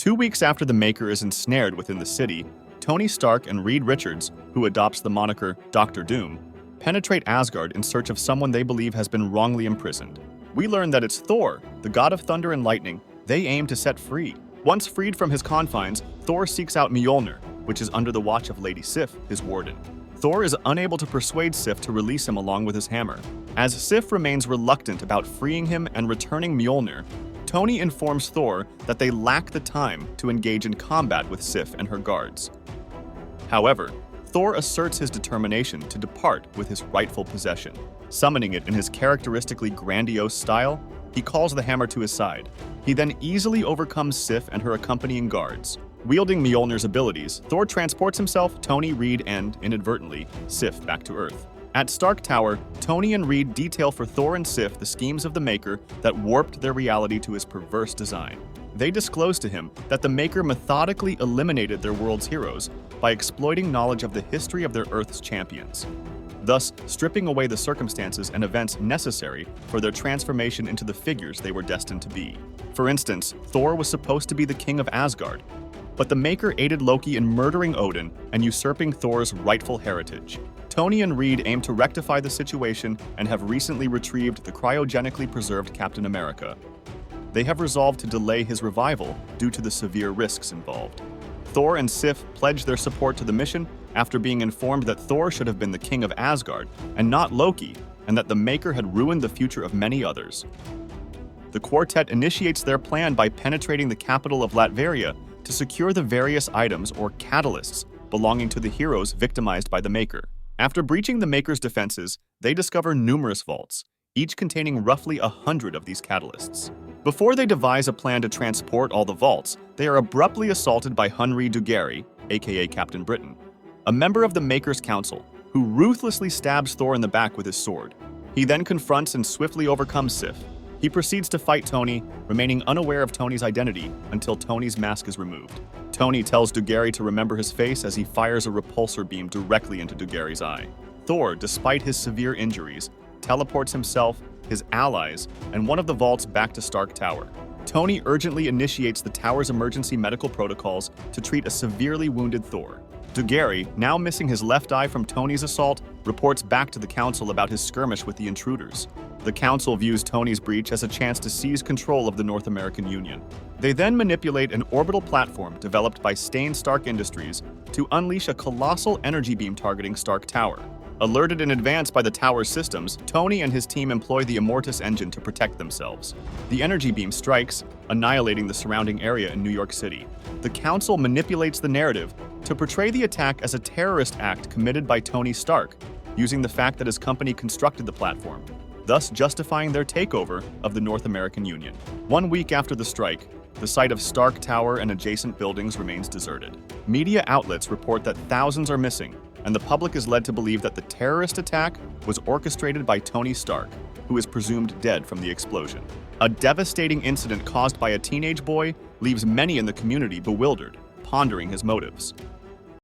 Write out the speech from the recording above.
2 weeks after the Maker is ensnared within the city, Tony Stark and Reed Richards, who adopts the moniker Dr. Doom, penetrate Asgard in search of someone they believe has been wrongly imprisoned. We learn that it's Thor, the god of thunder and lightning, they aim to set free. Once freed from his confines, Thor seeks out Mjolnir, which is under the watch of Lady Sif, his warden. Thor is unable to persuade Sif to release him along with his hammer. As Sif remains reluctant about freeing him and returning Mjolnir, Tony informs Thor that they lack the time to engage in combat with Sif and her guards. However, Thor asserts his determination to depart with his rightful possession. Summoning it in his characteristically grandiose style, he calls the hammer to his side. He then easily overcomes Sif and her accompanying guards. Wielding Mjolnir's abilities, Thor transports himself, Tony, Reed, and, inadvertently, Sif back to Earth. At Stark Tower, Tony and Reed detail for Thor and Sif the schemes of the Maker that warped their reality to his perverse design. They disclose to him that the Maker methodically eliminated their world's heroes by exploiting knowledge of the history of their Earth's champions, thus stripping away the circumstances and events necessary for their transformation into the figures they were destined to be. For instance, Thor was supposed to be the king of Asgard, but the Maker aided Loki in murdering Odin and usurping Thor's rightful heritage. Tony and Reed aim to rectify the situation and have recently retrieved the cryogenically preserved Captain America. They have resolved to delay his revival due to the severe risks involved. Thor and Sif pledge their support to the mission after being informed that Thor should have been the king of Asgard and not Loki, and that the Maker had ruined the future of many others. The quartet initiates their plan by penetrating the capital of Latveria to secure the various items or catalysts belonging to the heroes victimized by the Maker. After breaching the Maker's defenses, they discover numerous vaults, each containing roughly 100 of these catalysts. Before they devise a plan to transport all the vaults, they are abruptly assaulted by Hunry Dugary, aka Captain Britain, a member of the Maker's Council, who ruthlessly stabs Thor in the back with his sword. He then confronts and swiftly overcomes Sif. He proceeds to fight Tony, remaining unaware of Tony's identity until Tony's mask is removed. Tony tells Dugary to remember his face as he fires a repulsor beam directly into Dugary's eye. Thor, despite his severe injuries, teleports himself, his allies, and one of the vaults back to Stark Tower. Tony urgently initiates the tower's emergency medical protocols to treat a severely wounded Thor. Dugary, now missing his left eye from Tony's assault, reports back to the Council about his skirmish with the intruders. The Council views Tony's breach as a chance to seize control of the North American Union. They then manipulate an orbital platform developed by Stain Stark Industries to unleash a colossal energy beam targeting Stark Tower. Alerted in advance by the tower's systems, Tony and his team employ the Immortus engine to protect themselves. The energy beam strikes, annihilating the surrounding area in New York City. The Council manipulates the narrative to portray the attack as a terrorist act committed by Tony Stark, using the fact that his company constructed the platform, thus justifying their takeover of the North American Union. 1 week after the strike, the site of Stark Tower and adjacent buildings remains deserted. Media outlets report that thousands are missing, and the public is led to believe that the terrorist attack was orchestrated by Tony Stark, who is presumed dead from the explosion. A devastating incident caused by a teenage boy leaves many in the community bewildered, pondering his motives.